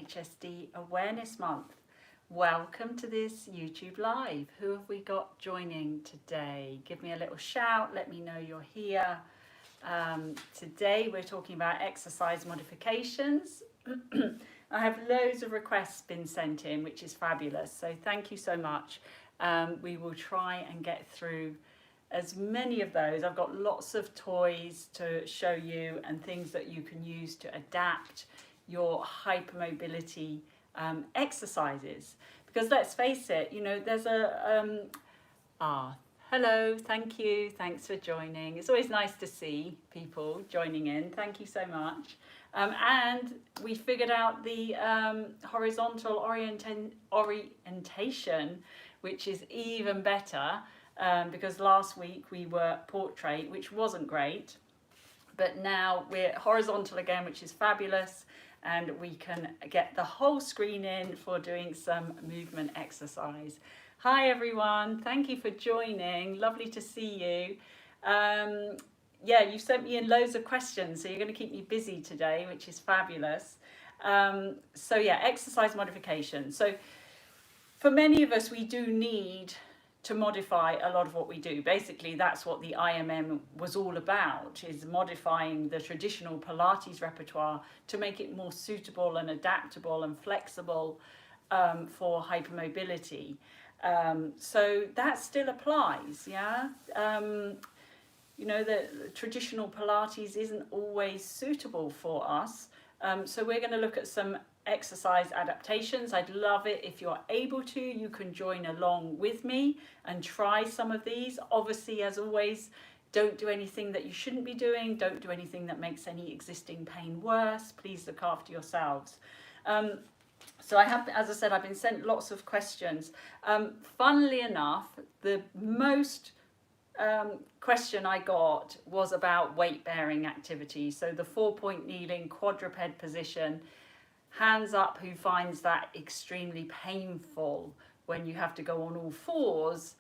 HSD Awareness Month. Welcome to this YouTube Live. Who have we got joining today? Give me a little shout, let me know you're here. Today we're talking about exercise modifications. I have loads of requests been sent in, which is fabulous, so thank you so much. We will try and get through as many of those. I've got lots of toys to show you and things that you can use to adapt your hypermobility exercises. Because let's face it, you know, there's a hello, thank you, thanks for joining. It's always nice to see people joining in. Thank you so much. And we figured out the horizontal orientation, which is even better. Because last week we were portrait, which wasn't great, but now we're horizontal again, which is fabulous, and we can get the whole screen in for doing some movement exercise. Hi everyone, thank you for joining, lovely to see you. Yeah, you sent me in loads of questions, so you're going to keep me busy today, which is fabulous. So yeah, exercise modification. So for many of us, we do need to modify a lot of what we do. Basically, that's what the IMM was all about, is modifying the traditional Pilates repertoire to make it more suitable and adaptable and flexible for hypermobility. So that still applies, yeah? You know, the traditional Pilates isn't always suitable for us. So we're going to look at some exercise adaptations. I'd love it if you're able to, you can join along with me and try some of these. Obviously, as always, don't do anything that you shouldn't be doing. Don't do anything that makes any existing pain worse. Please look after yourselves. So I have, as I said, I've been sent lots of questions. Funnily enough, the most question I got was about weight bearing activity. So the 4-point kneeling quadruped position. Hands up who finds that extremely painful when you have to go on all fours,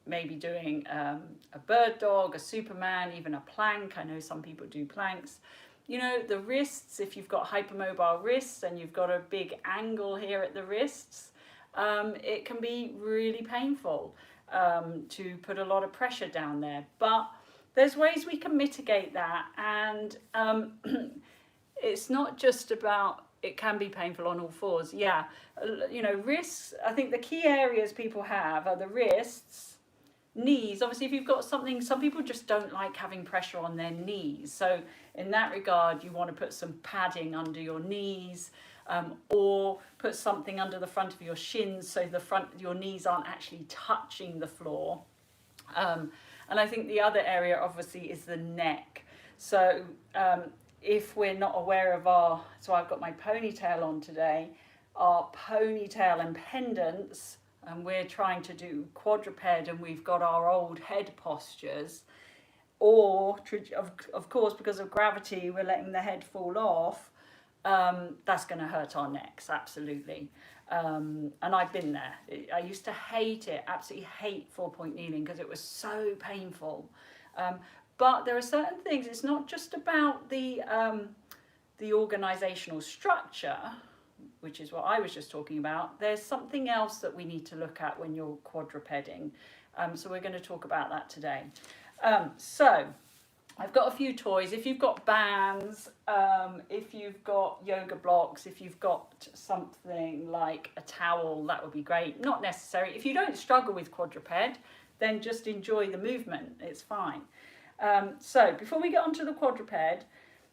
maybe doing a bird dog, a Superman, even a plank. I know some people do planks. You know, the wrists, if you've got hypermobile wrists and you've got a big angle here at the wrists, it can be really painful to put a lot of pressure down there. But there's ways we can mitigate that, and it's not just about, it can be painful on all fours. Yeah, you know, wrists, I think the key areas people have are the wrists, knees. Obviously, if you've got something, some people just don't like having pressure on their knees. So in that regard, you want to put some padding under your knees, or put something under the front of your shins so your knees aren't actually touching the floor. And I think the other area obviously is the neck. So if we're not aware of so I've got my ponytail on today, our ponytail and pendants, and we're trying to do quadruped and we've got our old head postures, or of course because of gravity we're letting the head fall off, that's going to hurt our necks, absolutely. And I've been there. I used to hate it, absolutely hate 4-point kneeling because it was so painful. But there are certain things, it's not just about the organisational structure, which is what I was just talking about. There's something else that we need to look at when you're quadrupeding. So we're going to talk about that today. So I've got a few toys. If you've got bands, if you've got yoga blocks, if you've got something like a towel, that would be great. Not necessary. If you don't struggle with quadruped, then just enjoy the movement. It's fine. So before we get onto the quadruped,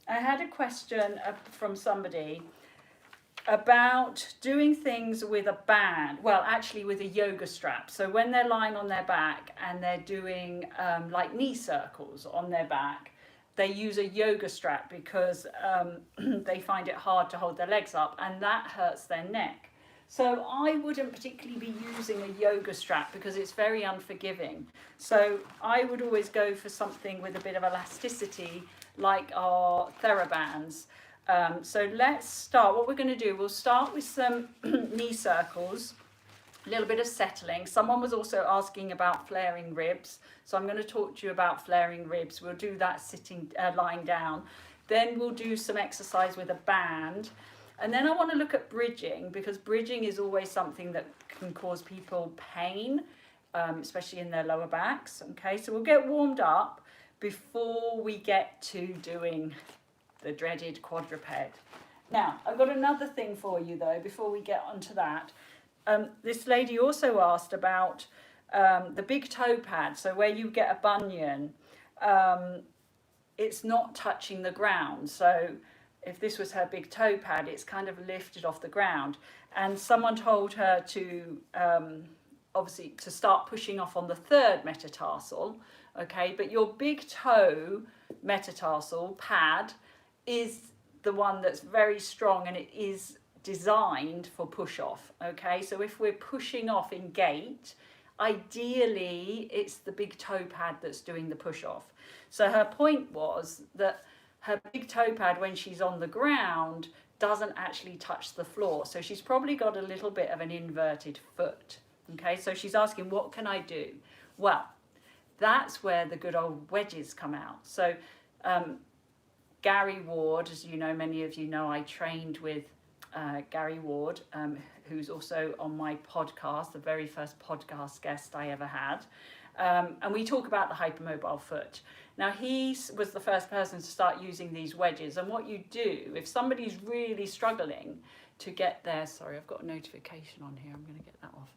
I had a question from somebody about doing things with a band, well actually with a yoga strap. So when they're lying on their back and they're doing like knee circles on their back, they use a yoga strap because they find it hard to hold their legs up and that hurts their neck. So I wouldn't particularly be using a yoga strap because it's very unforgiving. So I would always go for something with a bit of elasticity like our TheraBands. So let's start. What we're going to do, we'll start with some knee circles, a little bit of settling. Someone was also asking about flaring ribs. So I'm going to talk to you about flaring ribs. We'll do that lying down. Then we'll do some exercise with a band. And then I want to look at bridging, because bridging is always something that can cause people pain, especially in their lower backs. Okay, so we'll get warmed up before we get to doing the dreaded quadruped. Now, I've got another thing for you though, before we get onto that. This lady also asked about the big toe pad, so where you get a bunion, it's not touching the ground. So if this was her big toe pad, it's kind of lifted off the ground. And someone told her to, obviously, to start pushing off on the third metatarsal, okay? But your big toe metatarsal pad is the one that's very strong, and it is designed for push off, okay? So if we're pushing off in gait, ideally it's the big toe pad that's doing the push off. So her point was that her big toe pad, when she's on the ground, doesn't actually touch the floor. So she's probably got a little bit of an inverted foot, okay? So she's asking, what can I do? Well, that's where the good old wedges come out. So Gary Ward, as you know, many of you know, I trained with Gary Ward, who's also on my podcast, the very first podcast guest I ever had. And we talk about the hypermobile foot. Now, he was the first person to start using these wedges. And what you do, if somebody's really struggling to get their, sorry, I've got a notification on here, I'm going to get that off.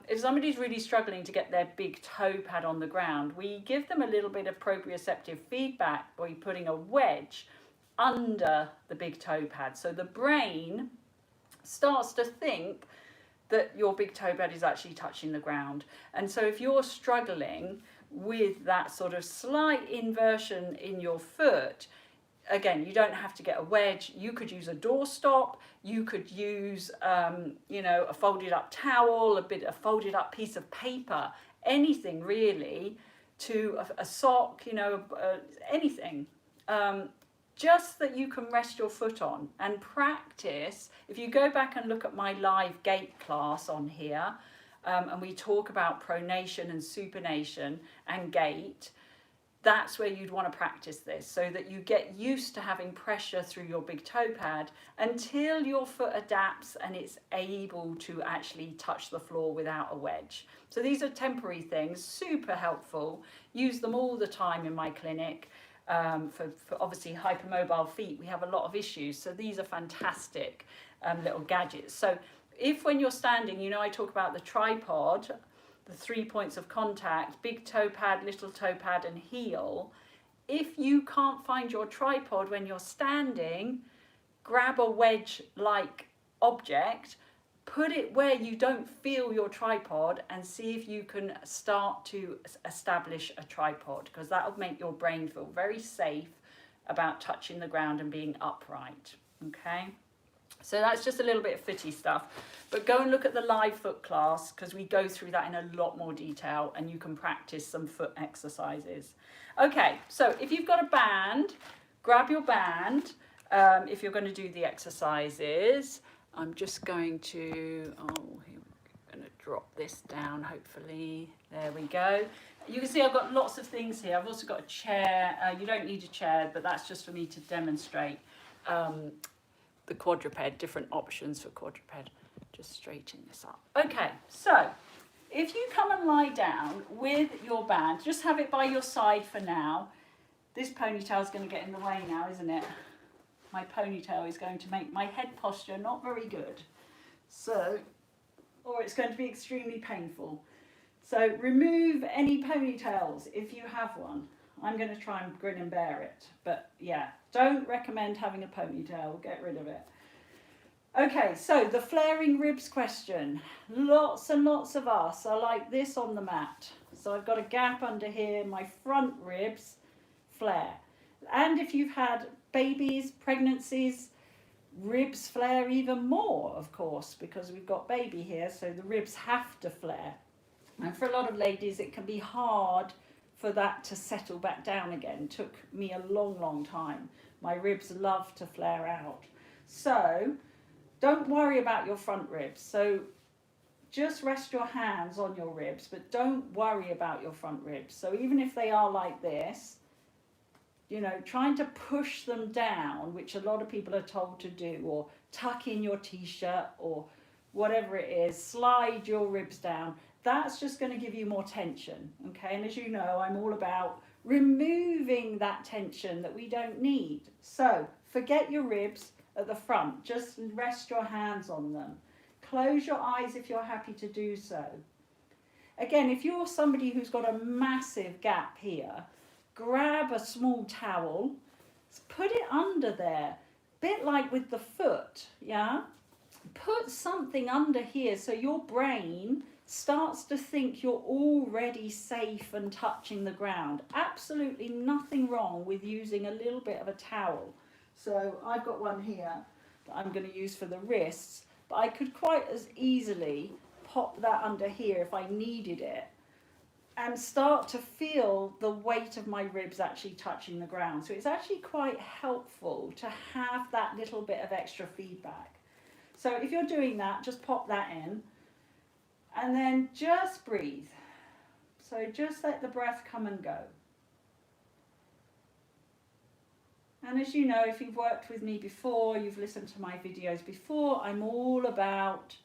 If somebody's really struggling to get their big toe pad on the ground, we give them a little bit of proprioceptive feedback by putting a wedge under the big toe pad. So the brain starts to think that your big toe pad is actually touching the ground. And so if you're struggling with that sort of slight inversion in your foot, again, you don't have to get a wedge. You could use a doorstop. You could use, a folded up towel, a folded up piece of paper, anything really, to a sock, anything. Just that you can rest your foot on and practice. If you go back and look at my live gait class on here, and we talk about pronation and supination and gait, that's where you'd want to practice this, so that you get used to having pressure through your big toe pad until your foot adapts and it's able to actually touch the floor without a wedge. So these are temporary things, super helpful. Use them all the time in my clinic. For obviously hypermobile feet, we have a lot of issues. So these are fantastic little gadgets. So if when you're standing, I talk about the tripod, the 3 points of contact, big toe pad, little toe pad and heel. If you can't find your tripod when you're standing, grab a wedge-like object, put it where you don't feel your tripod, and see if you can start to establish a tripod, because that will make your brain feel very safe about touching the ground and being upright, okay? So that's just a little bit of footy stuff, but go and look at the live foot class, because we go through that in a lot more detail and you can practice some foot exercises. Okay, so if you've got a band, grab your band if you're going to do the exercises. I'm just going to, here we're going to drop this down, hopefully. There we go. You can see I've got lots of things here. I've also got a chair. You don't need a chair, but that's just for me to demonstrate the quadruped, different options for quadruped. Just straighten this up. Okay, so if you come and lie down with your band, just have it by your side for now. This ponytail is going to get in the way now, isn't it? My ponytail is going to make my head posture not very good. So, or it's going to be extremely painful. So remove any ponytails if you have one. I'm going to try and grin and bear it. But yeah, don't recommend having a ponytail. Get rid of it. Okay, so the flaring ribs question. Lots and lots of us are like this on the mat. So I've got a gap under here. My front ribs flare. And if you've had babies, pregnancies, ribs flare even more, of course, because we've got baby here, so the ribs have to flare. And for a lot of ladies, it can be hard for that to settle back down again. It took me a long, long time. My ribs love to flare out. So don't worry about your front ribs. So just rest your hands on your ribs, but don't worry about your front ribs. So even if they are like this, trying to push them down, which a lot of people are told to do, or tuck in your t-shirt or whatever it is, slide your ribs down. That's just going to give you more tension, okay? And as you know, I'm all about removing that tension that we don't need. So forget your ribs at the front, just rest your hands on them. Close your eyes if you're happy to do so. Again, if you're somebody who's got a massive gap here, grab a small towel, put it under there, bit like with the foot, yeah? Put something under here so your brain starts to think you're already safe and touching the ground. Absolutely nothing wrong with using a little bit of a towel. So I've got one here that I'm going to use for the wrists, but I could quite as easily pop that under here if I needed it and start to feel the weight of my ribs actually touching the ground. So it's actually quite helpful to have that little bit of extra feedback. So if you're doing that, just pop that in and then just breathe. So just let the breath come and go. And as you know, if you've worked with me before, you've listened to my videos before, I'm all about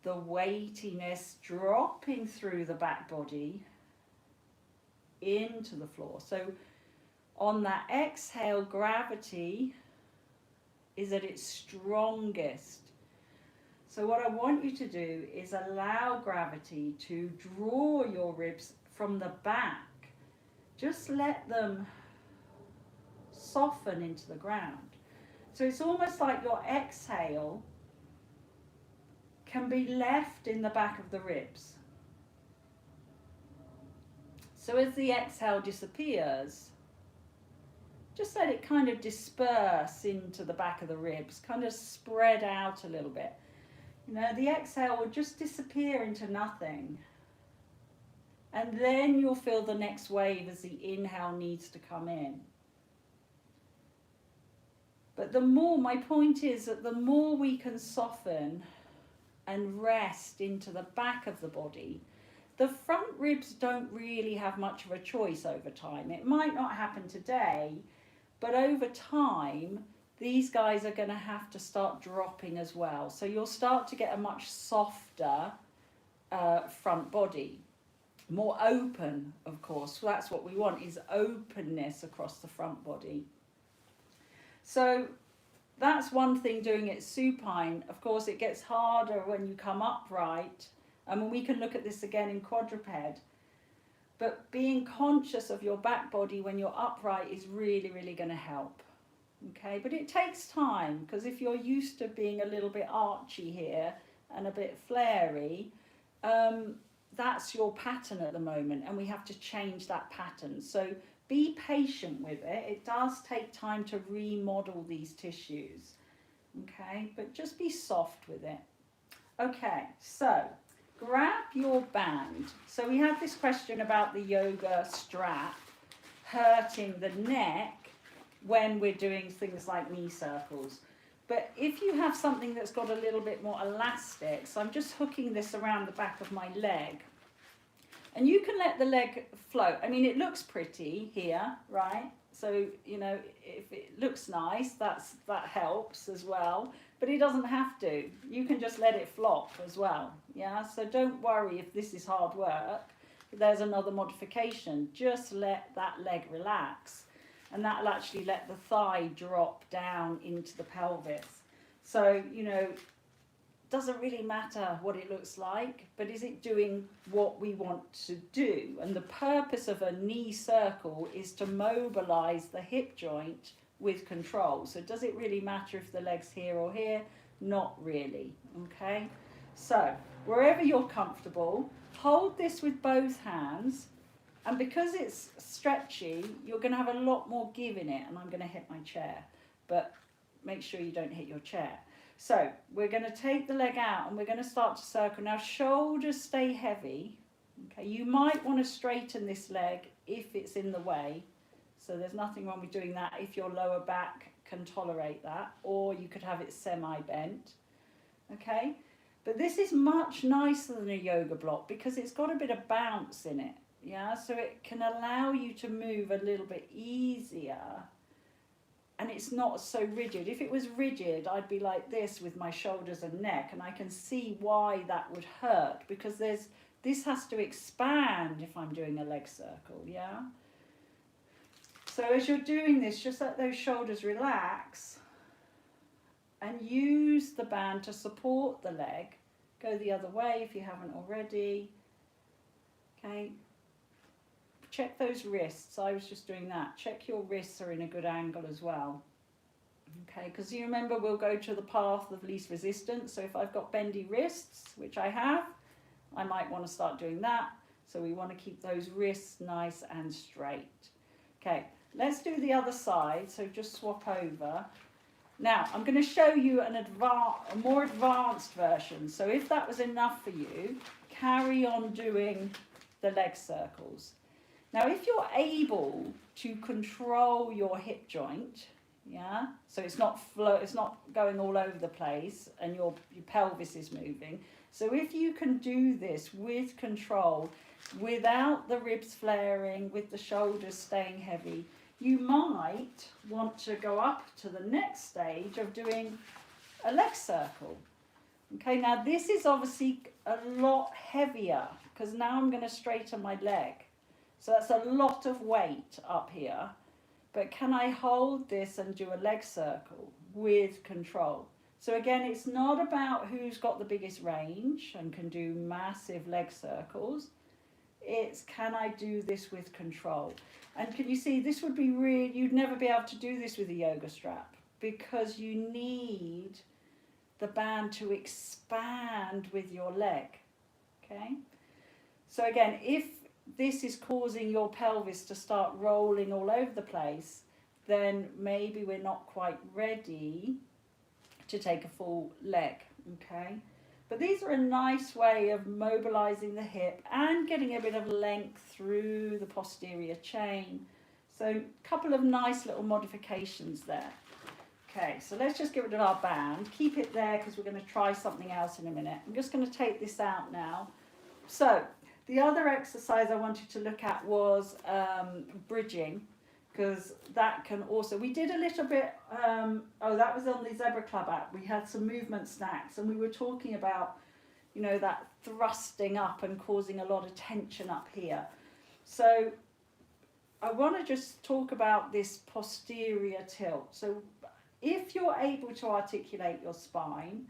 the weightiness dropping through the back body into the floor. So on that exhale, gravity is at its strongest. So what I want you to do is allow gravity to draw your ribs from the back. Just let them soften into the ground. So it's almost like your exhale can be left in the back of the ribs. So as the exhale disappears, just let it kind of disperse into the back of the ribs, kind of spread out a little bit. You know, the exhale will just disappear into nothing. And then you'll feel the next wave as the inhale needs to come in. But the more, my point is that the more we can soften and rest into the back of the body, the front ribs don't really have much of a choice over time. It might not happen today, but over time, these guys are going to have to start dropping as well. So you'll start to get a much softer front body. More open, of course. So that's what we want, is openness across the front body. So that's one thing doing it supine. Of course, it gets harder when you come upright. I mean, we can look at this again in quadruped. But being conscious of your back body when you're upright is really, really going to help. Okay, but it takes time, because if you're used to being a little bit archy here and a bit flary, that's your pattern at the moment, and we have to change that pattern. So be patient with it. It does take time to remodel these tissues. Okay, but just be soft with it. Okay, so grab your band. So we had this question about the yoga strap hurting the neck when we're doing things like knee circles. But if you have something that's got a little bit more elastic, so I'm just hooking this around the back of my leg, and you can let the leg float. I mean, it looks pretty here, right? So, you know, if it looks nice, that helps as well, but it doesn't have to. You can just let it flop as well, yeah? So don't worry if this is hard work. There's another modification. Just let that leg relax, and that'll actually let the thigh drop down into the pelvis. So, you know, doesn't really matter what it looks like, but is it doing what we want to do? And the purpose of a knee circle is to mobilize the hip joint with control. So does it really matter if the leg's here or here? Not really, okay? So wherever you're comfortable, hold this with both hands. And because it's stretchy, you're going to have a lot more give in it. And I'm going to hit my chair, but make sure you don't hit your chair. So we're going to take the leg out and we're going to start to circle. Now shoulders stay heavy. Okay, you might want to straighten this leg if it's in the way. So there's nothing wrong with doing that if your lower back can tolerate that, or you could have it semi-bent. Okay, but this is much nicer than a yoga block because it's got a bit of bounce in it. Yeah, so it can allow you to move a little bit easier and it's not so rigid. If it was rigid, I'd be like this with my shoulders and neck, and I can see why that would hurt, because this has to expand if I'm doing a leg circle, yeah? So as you're doing this, just let those shoulders relax and use the band to support the leg. Go the other way if you haven't already. Okay. Check those wrists. I was just doing that. Check your wrists are in a good angle as well. Okay, because you remember we'll go to the path of least resistance. So if I've got bendy wrists, which I have, I might want to start doing that. So we want to keep those wrists nice and straight. Okay, let's do the other side. So just swap over. Now, I'm going to show you a more advanced version. So if that was enough for you, carry on doing the leg circles. Now, if you're able to control your hip joint, yeah, so it's not going all over the place and your pelvis is moving. So if you can do this with control, without the ribs flaring, with the shoulders staying heavy, you might want to go up to the next stage of doing a leg circle. Okay, now this is obviously a lot heavier because now I'm going to straighten my leg. So that's a lot of weight up here. But can I hold this and do a leg circle with control? So again, it's not about who's got the biggest range and can do massive leg circles. It's can I do this with control? And can you see this would be really, you'd never be able to do this with a yoga strap because you need the band to expand with your leg. Okay? So again, if this is causing your pelvis to start rolling all over the place, then maybe we're not quite ready to take a full leg, okay? But these are a nice way of mobilizing the hip and getting a bit of length through the posterior chain. So a couple of nice little modifications there. Okay, so let's just get rid of our band. Keep it there because we're going to try something else in a minute. I'm just going to take this out now. So the other exercise I wanted to look at was bridging, because that can also, we did a little bit, that was on the Zebra Club app. We had some movement snacks and we were talking about, you know, that thrusting up and causing a lot of tension up here. So I want to just talk about this posterior tilt. So if you're able to articulate your spine,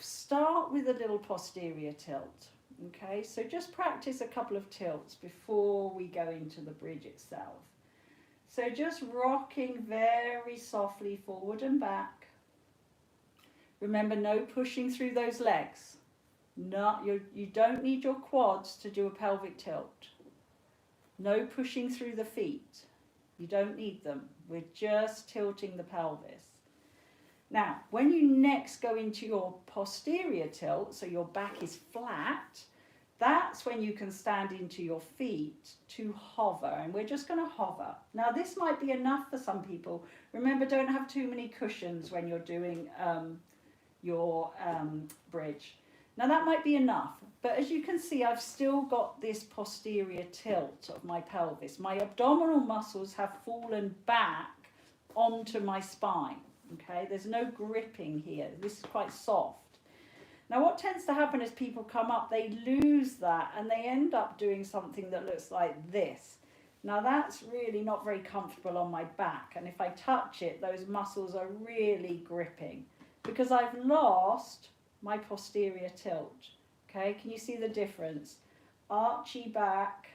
start with a little posterior tilt. Okay, so just practice a couple of tilts before we go into the bridge itself. So just rocking very softly forward and back. Remember, no pushing through those legs. You don't need your quads to do a pelvic tilt. No pushing through the feet. You don't need them. We're just tilting the pelvis. Now, when you next go into your posterior tilt, so your back is flat, that's when you can stand into your feet to hover, and we're just going to hover. Now, this might be enough for some people. Remember, don't have too many cushions when you're doing your bridge. Now, that might be enough, but as you can see, I've still got this posterior tilt of my pelvis. My abdominal muscles have fallen back onto my spine. Okay, there's no gripping here. This is quite soft. Now what tends to happen is people come up, they lose that and they end up doing something that looks like this. Now that's really not very comfortable on my back, and if I touch it, those muscles are really gripping because I've lost my posterior tilt. Okay, can you see the difference? Archy back,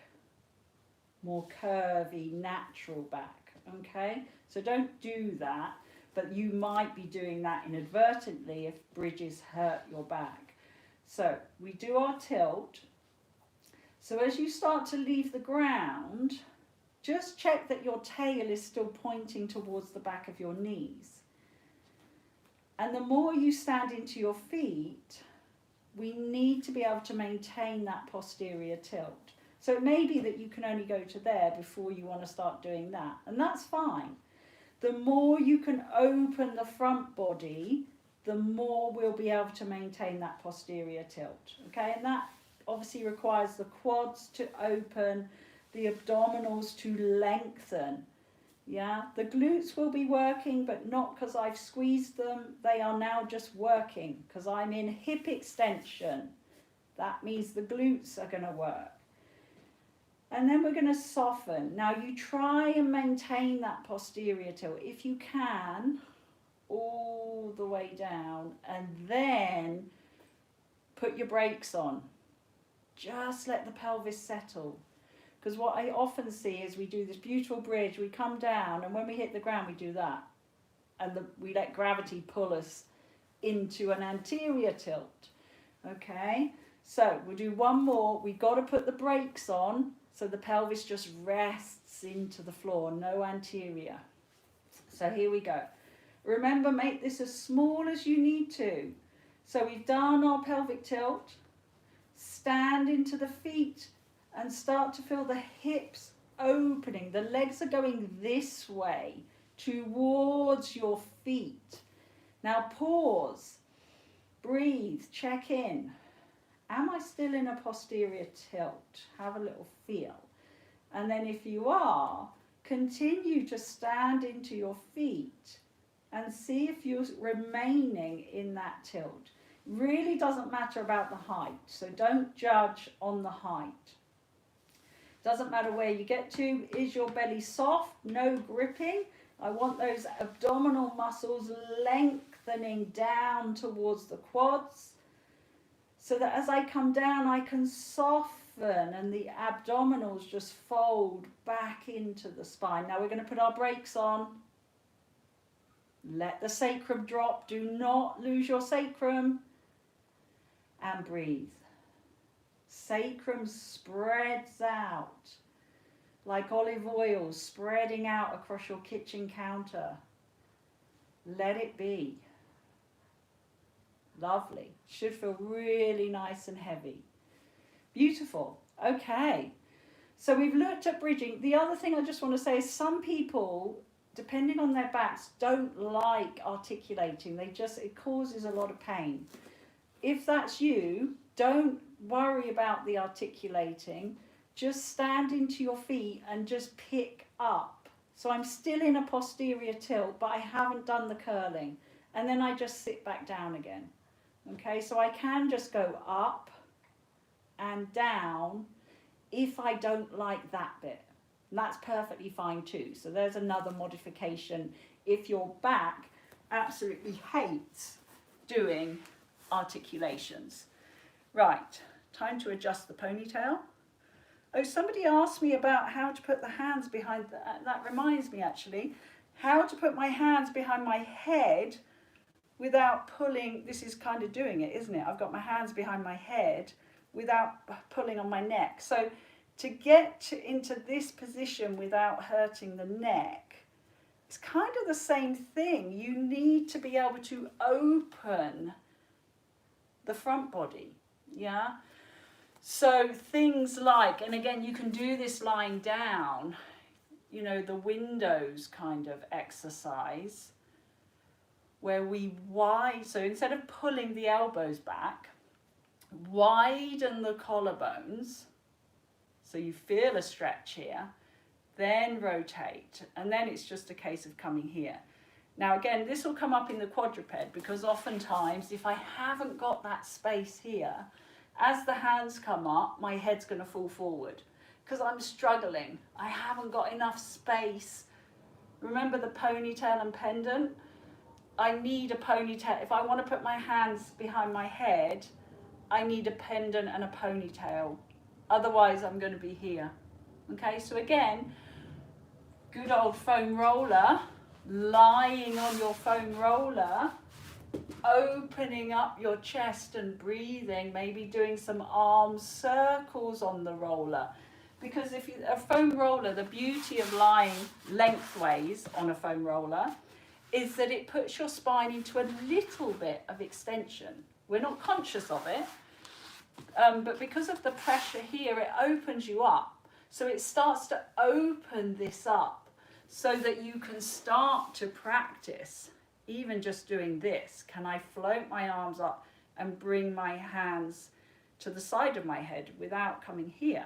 more curvy, natural back. Okay, so don't do that. But you might be doing that inadvertently if bridges hurt your back. So we do our tilt. So as you start to leave the ground, just check that your tail is still pointing towards the back of your knees. And the more you stand into your feet, we need to be able to maintain that posterior tilt. So it may be that you can only go to there before you want to start doing that. And that's fine. The more you can open the front body, the more we'll be able to maintain that posterior tilt. Okay, and that obviously requires the quads to open, the abdominals to lengthen. Yeah, the glutes will be working, but not because I've squeezed them. They are now just working because I'm in hip extension. That means the glutes are going to work. And then we're going to soften. Now you try and maintain that posterior tilt if you can, all the way down, and then put your brakes on. Just let the pelvis settle. Because what I often see is we do this beautiful bridge, we come down, and when we hit the ground, we do that. And we let gravity pull us into an anterior tilt. Okay, so we'll do one more. We've got to put the brakes on so the pelvis just rests into the floor, no anterior. So here we go. Remember, make this as small as you need to. So we've done our pelvic tilt. Stand into the feet and start to feel the hips opening. The legs are going this way towards your feet. Now pause, breathe, check in. Am I still in a posterior tilt? Have a little feel. And then if you are, continue to stand into your feet and see if you're remaining in that tilt. Really doesn't matter about the height, so don't judge on the height. Doesn't matter where you get to. Is your belly soft? No gripping. I want those abdominal muscles lengthening down towards the quads so that as I come down, I can soften and the abdominals just fold back into the spine. Now we're going to put our brakes on. Let the sacrum drop. Do not lose your sacrum. And breathe. Sacrum spreads out like olive oil spreading out across your kitchen counter. Let it be. Lovely. Should feel really nice and heavy. Beautiful. Okay. So we've looked at bridging. The other thing I just want to say is some people, depending on their backs, don't like articulating. It causes a lot of pain. If that's you, don't worry about the articulating. Just stand into your feet and just pick up. So I'm still in a posterior tilt, but I haven't done the curling. And then I just sit back down again. Okay, so I can just go up and down if I don't like that bit. And that's perfectly fine too. So there's another modification if your back absolutely hates doing articulations. Right, time to adjust the ponytail. Oh, somebody asked me about how to put the hands behind, that reminds me actually, how to put my hands behind my head without pulling. This is kind of doing it, isn't it? I've got my hands behind my head without pulling on my neck. So to get into this position without hurting the neck, it's kind of the same thing. You need to be able to open the front body, yeah? So things like, and again, you can do this lying down, you know, the windows kind of exercise, where we so instead of pulling the elbows back, widen the collarbones, so you feel a stretch here, then rotate, and then it's just a case of coming here. Now again, this will come up in the quadruped because oftentimes if I haven't got that space here, as the hands come up, my head's going to fall forward because I'm struggling. I haven't got enough space. Remember the ponytail and pendant? I need a ponytail. If I want to put my hands behind my head, I need a pendant and a ponytail. Otherwise, I'm going to be here. Okay, so again, good old foam roller, lying on your foam roller, opening up your chest and breathing, maybe doing some arm circles on the roller. Because if a foam roller, the beauty of lying lengthways on a foam roller is that it puts your spine into a little bit of extension. We're not conscious of it, but because of the pressure here, it opens you up. So it starts to open this up so that you can start to practice even just doing this. Can I float my arms up and bring my hands to the side of my head without coming here?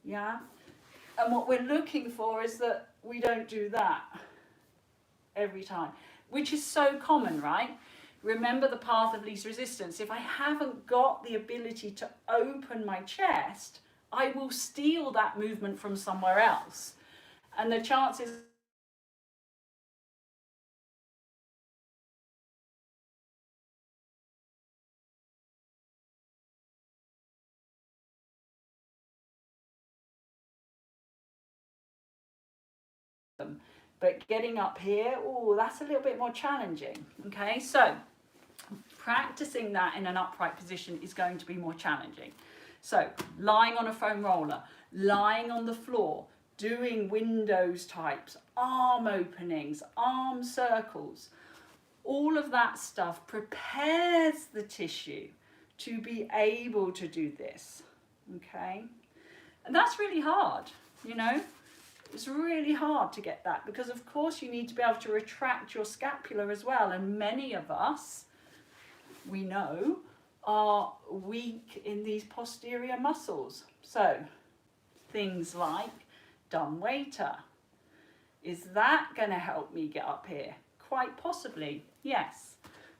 Yeah. And what we're looking for is that we don't do that every time, which is so common, right? Remember the path of least resistance. If I haven't got the ability to open my chest, I will steal that movement from somewhere else. And the chances but getting up here, oh, that's a little bit more challenging. Okay, so practicing that in an upright position is going to be more challenging. So lying on a foam roller, lying on the floor, doing windows types, arm openings, arm circles, all of that stuff prepares the tissue to be able to do this. Okay, and that's really hard, you know. It's really hard to get that because, of course, you need to be able to retract your scapula as well. And many of us, we know, are weak in these posterior muscles. So things like dumb waiter. Is that going to help me get up here? Quite possibly, yes.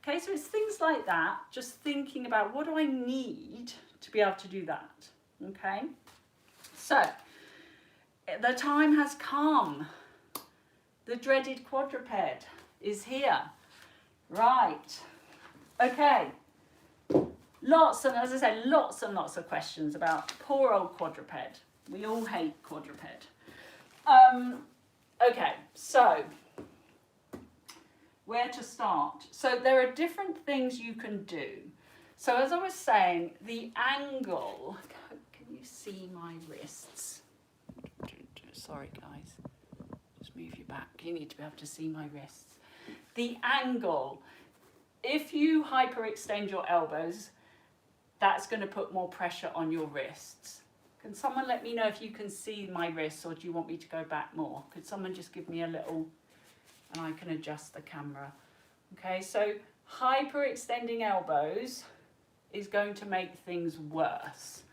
Okay, so it's things like that, just thinking about what do I need to be able to do that. Okay, so the time has come. The dreaded quadruped is here. Right. Okay. Lots and, as I said, lots and lots of questions about poor old quadruped. We all hate quadruped. Okay, so where to start? So there are different things you can do. So as I was saying, the angle, can you see my wrists? Sorry guys, just move you back. You need to be able to see my wrists. The angle, if you hyperextend your elbows, that's going to put more pressure on your wrists. Can someone let me know if you can see my wrists, or do you want me to go back more? Could someone just give me a little, and I can adjust the camera. Okay, so hyperextending elbows is going to make things worse.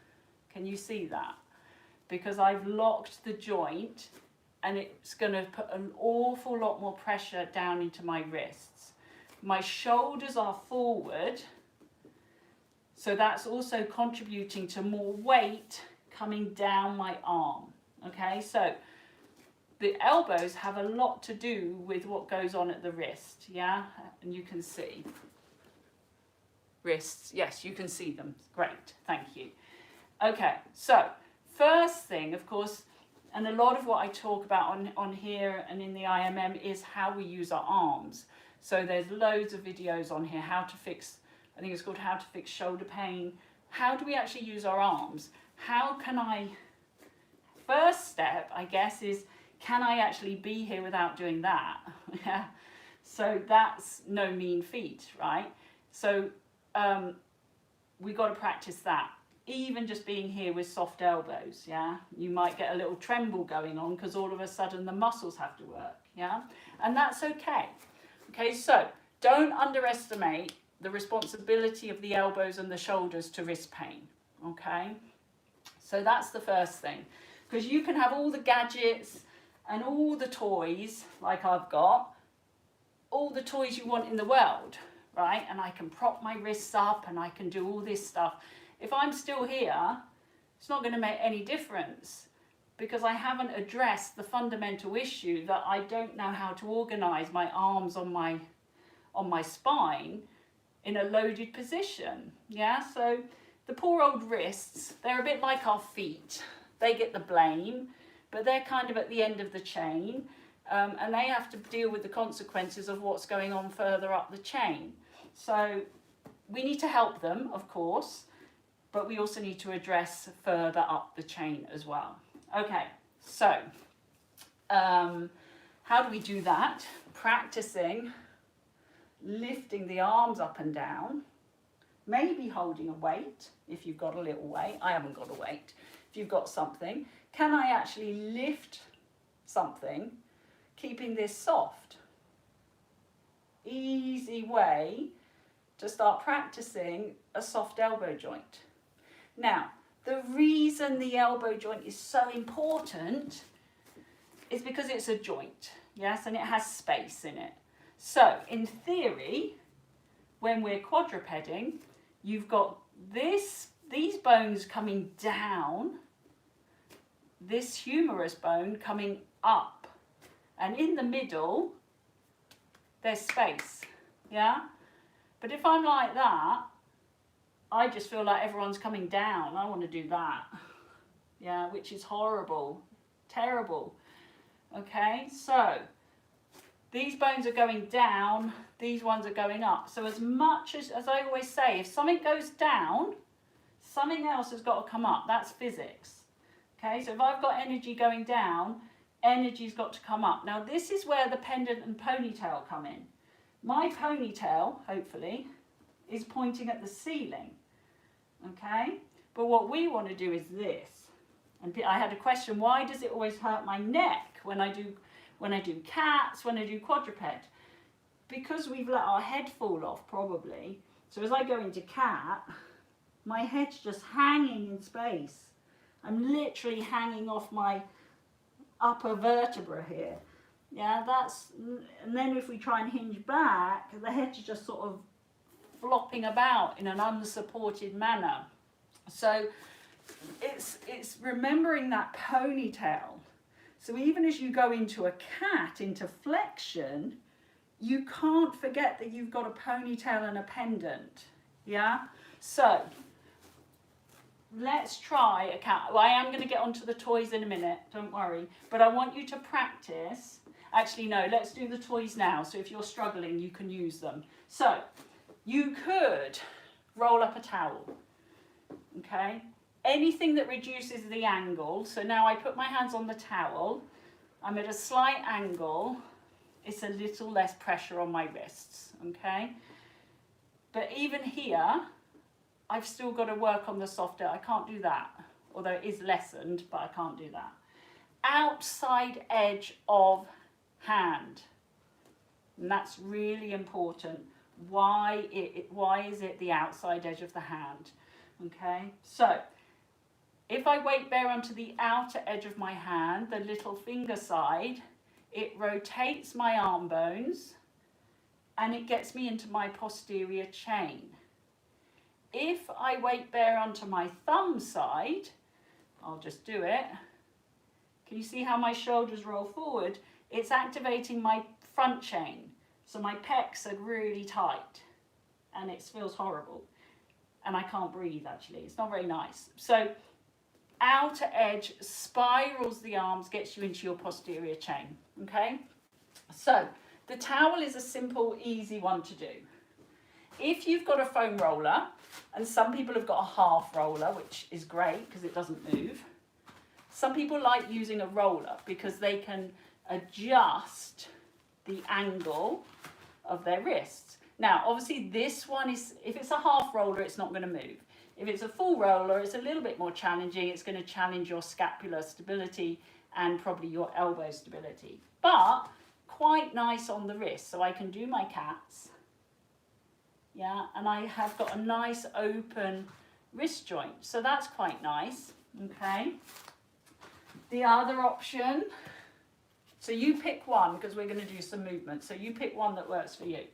Can you see that? Because I've locked the joint and it's going to put an awful lot more pressure down into my wrists. My shoulders are forward, so that's also contributing to more weight coming down my arm. Okay, so the elbows have a lot to do with what goes on at the wrist, yeah? And you can see. Wrists, yes, you can see them. Great, thank you. Okay, so first thing, of course, and a lot of what I talk about on here and in the IMM is how we use our arms. So there's loads of videos on here, how to fix, I think it's called How to Fix Shoulder Pain. How do we actually use our arms? How can I, first step, I guess, is can I actually be here without doing that? Yeah. So that's no mean feat, right? So we got to practice that. Even just being here with soft elbows, yeah? You might get a little tremble going on because all of a sudden the muscles have to work, yeah? And that's okay. Okay, so don't underestimate the responsibility of the elbows and the shoulders to wrist pain, okay? So that's the first thing. Because you can have all the gadgets and all the toys, like I've got, all the toys you want in the world, right? And I can prop my wrists up and I can do all this stuff. If I'm still here, it's not going to make any difference because I haven't addressed the fundamental issue that I don't know how to organize my arms on my spine in a loaded position. Yeah, so the poor old wrists, they're a bit like our feet. They get the blame, but they're kind of at the end of the chain, and they have to deal with the consequences of what's going on further up the chain. So we need to help them, of course, but we also need to address further up the chain as well. Okay, so how do we do that? Practicing lifting the arms up and down, maybe holding a weight if you've got a little weight. I haven't got a weight. If you've got something, can I actually lift something, keeping this soft? Easy way to start practicing a soft elbow joint. Now, the reason the elbow joint is so important is because it's a joint, yes, and it has space in it. So in theory, when we're quadrupeding, you've got these bones coming down, this humerus bone coming up, and in the middle, there's space, yeah? But if I'm like that, I just feel like everyone's coming down. I want to do that, yeah, which is horrible, terrible. Okay, so these bones are going down, these ones are going up. So as much as I always say, if something goes down, something else has got to come up. That's physics. Okay, so if I've got energy going down, energy's got to come up. Now this is where the pendant and ponytail come in. My ponytail, hopefully, is pointing at the ceiling. Okay, but what we want to do is this. And I had a question, why does it always hurt my neck when I do cats, when I do quadruped? Because we've let our head fall off, probably. So as I go into cat, my head's just hanging in space. I'm literally hanging off my upper vertebra here. Yeah, and then if we try and hinge back, the head's just sort of flopping about in an unsupported manner. So it's remembering that ponytail. So even as you go into a cat, into flexion, you can't forget that you've got a ponytail and a pendant. Yeah? So let's try a cat. Well, I am going to get onto the toys in a minute, don't worry. But I want you to practice. Actually, no, let's do the toys now. So if you're struggling, you can use them. So you could roll up a towel. Okay? Anything that reduces the angle. So now I put my hands on the towel. I'm at a slight angle. It's a little less pressure on my wrists. Okay? But even here, I've still got to work on the softer. I can't do that. Although it is lessened, but I can't do that. Outside edge of hand. And that's really important. Why is it the outside edge of the hand? Okay? So if I weight bear onto the outer edge of my hand, the little finger side, it rotates my arm bones and it gets me into my posterior chain. If I weight bear onto my thumb side, I'll just do it. Can you see how my shoulders roll forward? It's activating my front chain. So my pecs are really tight and it feels horrible. And I can't breathe actually. It's not very nice. So outer edge spirals the arms, gets you into your posterior chain. Okay? So the towel is a simple, easy one to do. If you've got a foam roller, and some people have got a half roller, which is great because it doesn't move. Some people like using a roller because they can adjust the angle of their wrists. Now, obviously this one is, if it's a half roller, it's not going to move. If it's a full roller, it's a little bit more challenging. It's going to challenge your scapular stability and probably your elbow stability. But quite nice on the wrist. So I can do my cats. Yeah, and I have got a nice open wrist joint. So that's quite nice. Okay. The other option, so you pick one because we're going to do some movement. So you pick one that works for you.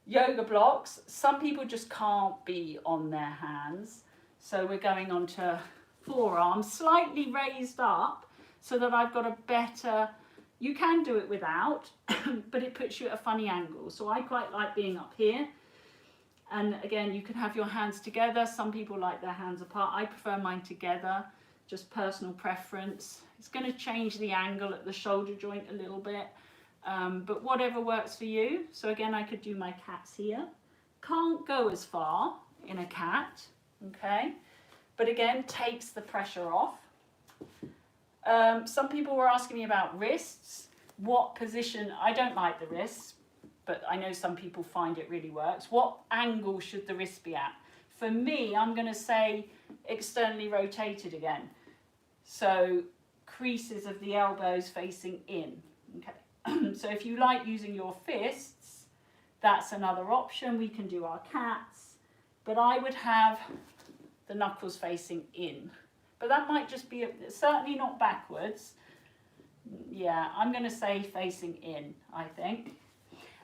Yoga blocks. Some people just can't be on their hands. So we're going on to forearms, slightly raised up so that I've got a better, you can do it without, but it puts you at a funny angle. So I quite like being up here. And again, you can have your hands together. Some people like their hands apart. I prefer mine together, just personal preference. It's going to change the angle at the shoulder joint a little bit. But whatever works for you. So again, I could do my cats here. Can't go as far in a cat, okay? But again, takes the pressure off. Some people were asking me about wrists. What position? I don't like the wrists, but I know some people find it really works. What angle should the wrist be at? For me, I'm going to say externally rotated again. So creases of the elbows facing in, okay? So if you like using your fists, that's another option. We can do our cats, but I would have the knuckles facing in. But that might just be, certainly not backwards. Yeah, I'm going to say facing in, I think.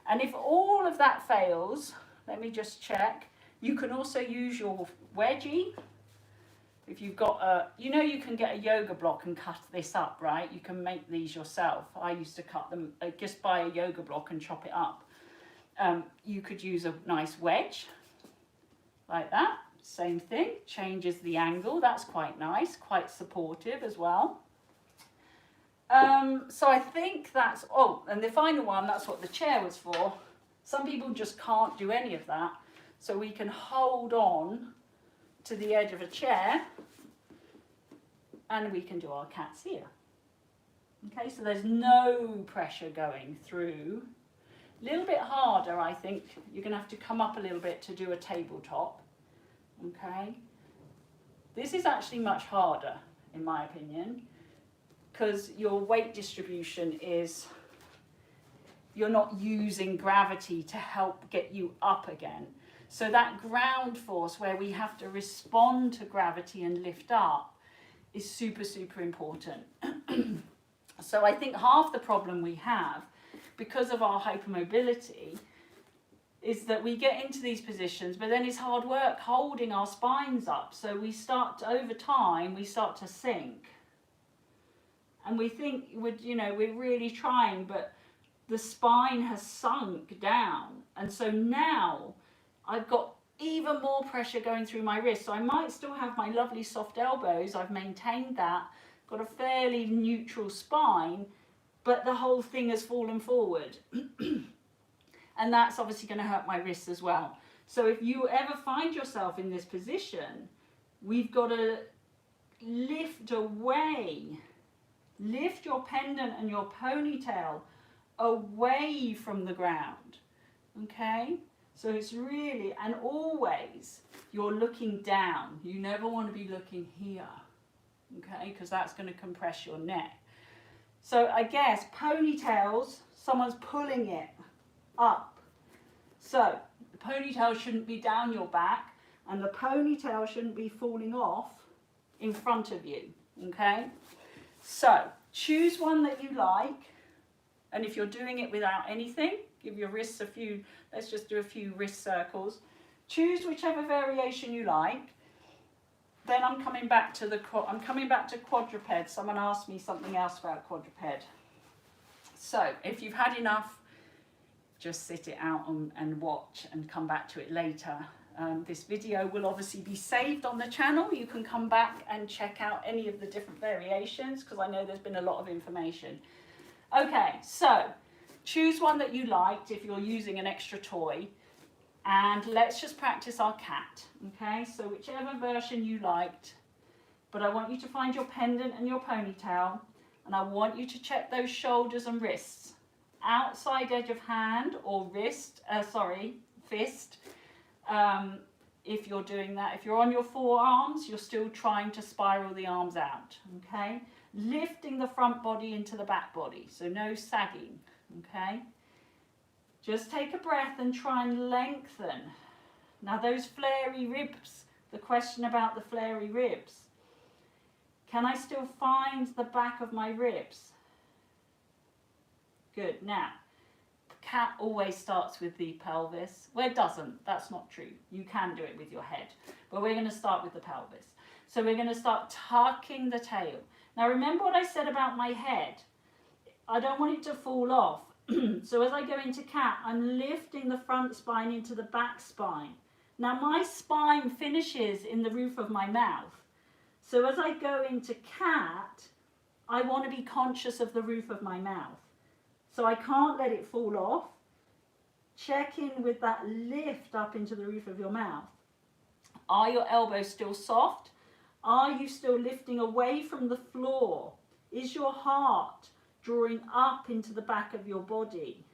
And if all of that fails, let me just check. You can also use your wedgie. If you've got a, you know, you can get a yoga block and cut this up, right? You can make these yourself. I used to cut them, just buy a yoga block and chop it up. You could use a nice wedge, like that. Same thing, changes the angle. That's quite nice, quite supportive as well. So I think that's, oh, and the final one, that's what the chair was for. Some people just can't do any of that. So we can hold on to the edge of a chair and we can do our cats here. Okay, so there's no pressure going through. A little bit harder, I think. You're going to have to come up a little bit to do a tabletop. Okay, this is actually much harder, in my opinion, because your weight distribution is, you're not using gravity to help get you up again. So that ground force where we have to respond to gravity and lift up is super, super important. So I think half the problem we have, because of our hypermobility, is that we get into these positions, but then it's hard work holding our spines up. So we start to, over time, we start to sink. And we think, you know, we're really trying, but the spine has sunk down. And so now I've got even more pressure going through my wrist. So I might still have my lovely soft elbows. I've maintained that, got a fairly neutral spine, but the whole thing has fallen forward. And that's obviously going to hurt my wrists as well. So if you ever find yourself in this position, we've got to lift away. Lift your pendant and your ponytail away from the ground. Okay? So it's really, and always, you're looking down. You never want to be looking here. Okay? Because that's going to compress your neck. So I guess ponytails, someone's pulling it up. So the ponytail shouldn't be down your back and the ponytail shouldn't be falling off in front of you. Okay? So choose one that you like, and if you're doing it without anything, give your wrists a few, let's just do a few wrist circles. Choose whichever variation you like. Then I'm coming back to quadruped. Someone asked me something else about quadruped. So if you've had enough, just sit it out and watch and come back to it later. This video will obviously be saved on the channel. You can come back and check out any of the different variations because I know there's been a lot of information. Okay, so choose one that you liked if you're using an extra toy, and let's just practice our cat. Okay, so whichever version you liked, but I want you to find your pendant and your ponytail, and I want you to check those shoulders and wrists. Outside edge of hand or fist. If you're doing that, if you're on your forearms, you're still trying to spiral the arms out. Okay, lifting the front body into the back body, so no sagging. Okay, just take a breath and try and lengthen. Now those flary ribs, the question about the flary ribs, can I still find the back of my ribs? Good. Now, cat always starts with the pelvis. Well, it doesn't. That's not true. You can do it with your head. But we're going to start with the pelvis. So we're going to start tucking the tail. Now, remember what I said about my head? I don't want it to fall off. So as I go into cat, I'm lifting the front spine into the back spine. Now, my spine finishes in the roof of my mouth. So as I go into cat, I want to be conscious of the roof of my mouth. So I can't let it fall off. Check in with that lift up into the roof of your mouth. Are your elbows still soft? Are you still lifting away from the floor? Is your heart drawing up into the back of your body?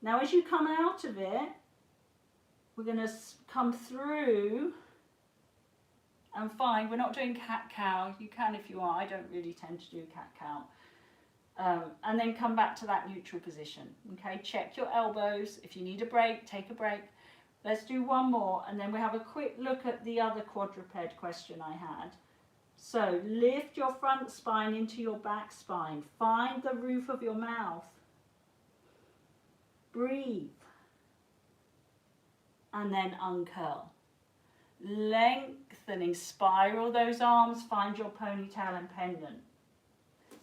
Now as you come out of it, we're going to come through and find, we're not doing cat-cow. You can if you are. I don't really tend to do cat-cow. And then come back to that neutral position. Okay, check your elbows. If you need a break, take a break. Let's do one more, and then we have a quick look at the other quadruped question I had. So lift your front spine into your back spine. Find the roof of your mouth. Breathe. And then uncurl. Lengthening, spiral those arms, find your ponytail and pendant.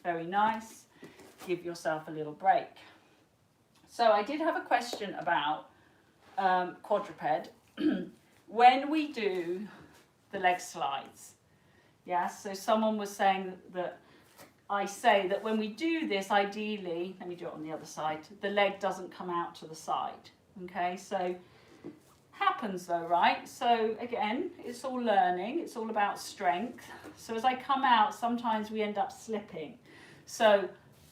Very nice. Give yourself a little break. So I did have a question about quadruped. When we do the leg slides, yes, so someone was saying that I say that when we do this, ideally, let me do it on the other side, the leg doesn't come out to the side. Okay, so happens though, right? So again, it's all learning, it's all about strength. So as I come out, sometimes we end up slipping. So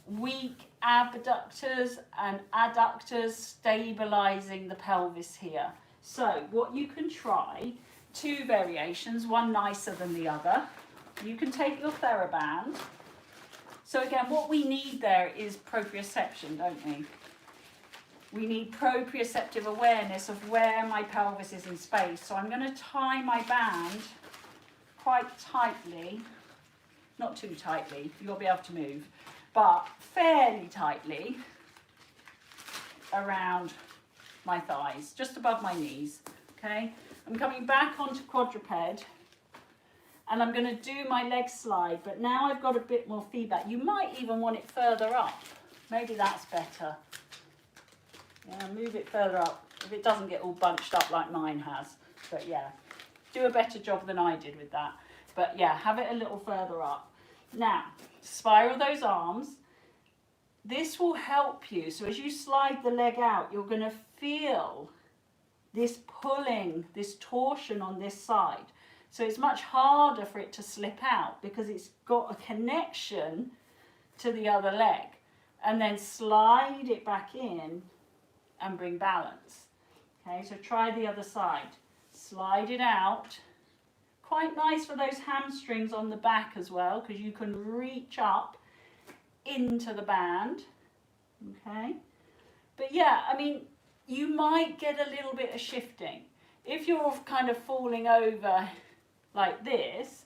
weak abductors and adductors, stabilizing the pelvis here. So what you can try, two variations, one nicer than the other. You can take your TheraBand. So again, what we need there is proprioception, don't we? We need proprioceptive awareness of where my pelvis is in space. So I'm going to tie my band quite tightly, not too tightly, you'll be able to move, but fairly tightly around my thighs, just above my knees, okay? I'm coming back onto quadruped and I'm going to do my leg slide, but now I've got a bit more feedback. You might even want it further up. Maybe that's better. Yeah, move it further up if it doesn't get all bunched up like mine has. But yeah, do a better job than I did with that. But yeah, have it a little further up. Now, spiral those arms. This will help you. So as you slide the leg out, you're going to feel this pulling, this torsion on this side. So it's much harder for it to slip out because it's got a connection to the other leg. And then slide it back in and bring balance. Okay, so try the other side. Slide it out. Quite nice for those hamstrings on the back as well, because you can reach up into the band. Okay, but yeah, I mean, you might get a little bit of shifting if you're kind of falling over like this,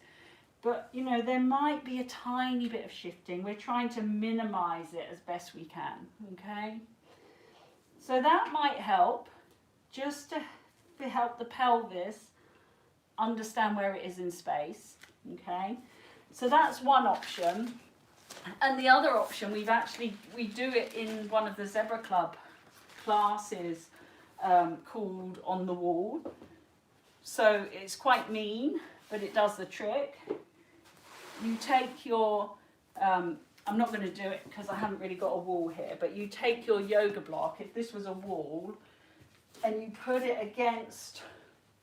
but you know, there might be a tiny bit of shifting. We're trying to minimize it as best we can. Okay, so that might help just to help the pelvis understand where it is in space. Okay, so that's one option. And the other option, we do it in one of the Zebra Club classes called On the Wall. So it's quite mean, but it does the trick. You take your, I'm not going to do it because I haven't really got a wall here, but you take your yoga block, if this was a wall, and you put it against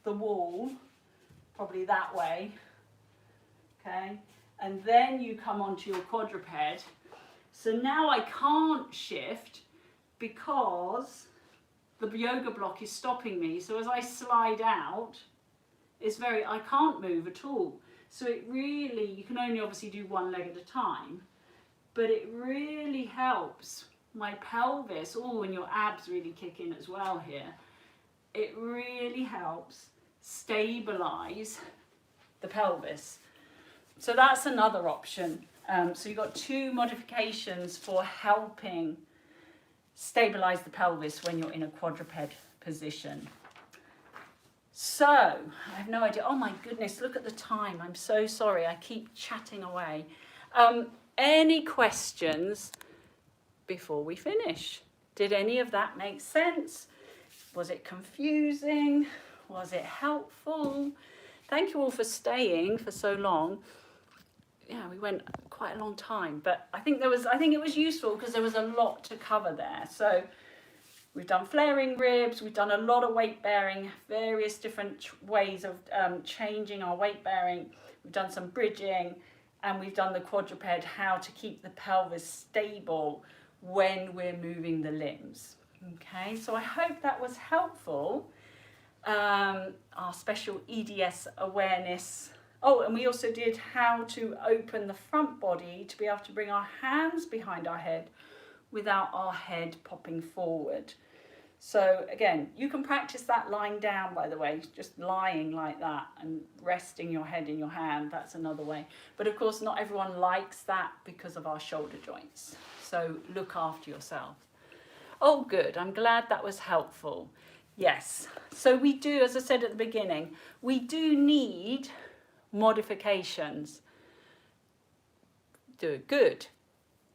the wall, probably that way, okay? And then you come onto your quadruped. So now I can't shift because the yoga block is stopping me. So as I slide out, I can't move at all. So it really, you can only obviously do one leg at a time, but it really helps my pelvis. Oh, and your abs really kick in as well here. It really helps stabilize the pelvis. So that's another option. So you've got two modifications for helping stabilize the pelvis when you're in a quadruped position. So, I have no idea. Oh my goodness, look at the time. I'm so sorry. I keep chatting away. Any questions before we finish? Did any of that make sense? Was it confusing? Was it helpful? Thank you all for staying for so long. Yeah, we went quite a long time, but I think it was useful because there was a lot to cover there. So we've done flaring ribs, we've done a lot of weight bearing, various different ways of changing our weight bearing. We've done some bridging, and we've done the quadruped, how to keep the pelvis stable when we're moving the limbs. Okay, so I hope that was helpful. Our special EDS awareness. Oh, and we also did how to open the front body to be able to bring our hands behind our head without our head popping forward. So again, you can practice that lying down, by the way, just lying like that and resting your head in your hand. That's another way. But of course, not everyone likes that because of our shoulder joints. So look after yourself. Oh, good. I'm glad that was helpful. Yes. So we do, as I said at the beginning, we do need modifications. Do it. Good.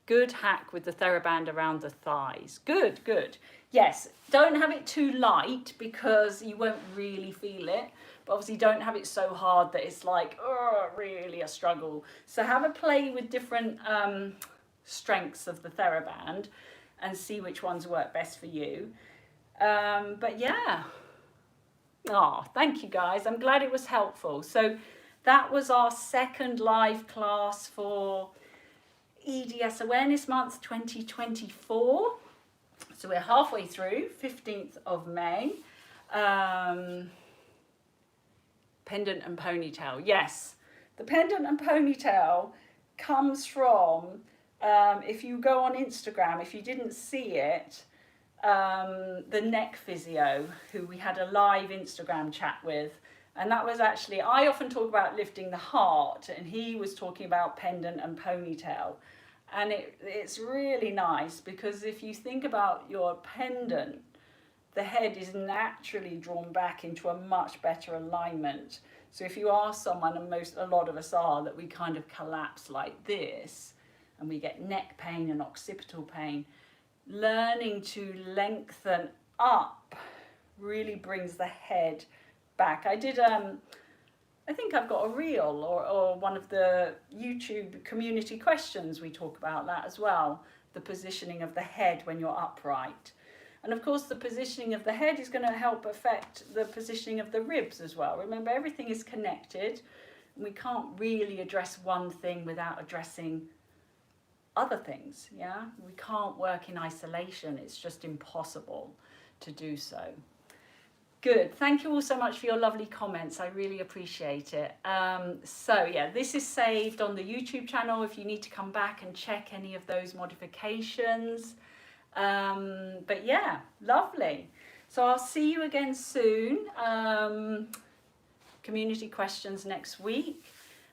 Good hack with the TheraBand around the thighs. Good, good. Yes, don't have it too light because you won't really feel it. But obviously don't have it so hard that it's like, oh, really a struggle. So have a play with different strengths of the TheraBand and see which ones work best for you. But yeah. Oh, thank you guys. I'm glad it was helpful. So that was our second live class for EDS Awareness Month 2024. So we're halfway through, 15th of May. Pendant and ponytail. Yes, the pendant and ponytail comes from, if you go on Instagram, if you didn't see it, the neck physio who we had a live Instagram chat with. And that was actually, I often talk about lifting the heart, and he was talking about pendant and ponytail. And it's really nice because if you think about your pendant, the head is naturally drawn back into a much better alignment. So if you are someone, and a lot of us are, that we kind of collapse like this, and we get neck pain and occipital pain, learning to lengthen up really brings the head back. I did I think I've got a reel or one of the YouTube community questions, we talk about that as well, the positioning of the head when you're upright. And of course the positioning of the head is going to help affect the positioning of the ribs as well. Remember, everything is connected. We can't really address one thing without addressing other things, yeah? We can't work in isolation. It's just impossible to do so. Good. Thank you all so much for your lovely comments. I really appreciate it. So yeah, this is saved on the YouTube channel if you need to come back and check any of those modifications. But yeah, lovely. So I'll see you again soon. Community questions next week.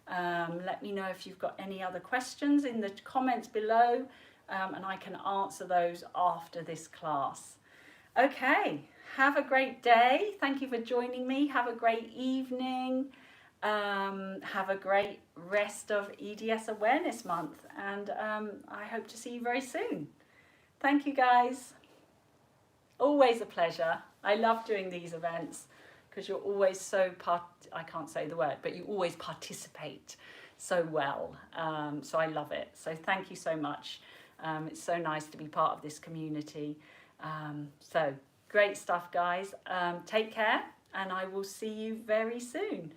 Let me know if you've got any other questions in the comments below, and I can answer those after this class. Okay, have a great day. Thank you for joining me. Have a great evening. Have a great rest of EDS Awareness Month, and I hope to see you very soon. Thank you guys. Always a pleasure. I love doing these events because you're always so I can't say the word, but you always participate so well. So I love it. So thank you so much. It's so nice to be part of this community. So great stuff, guys. Take care, and I will see you very soon.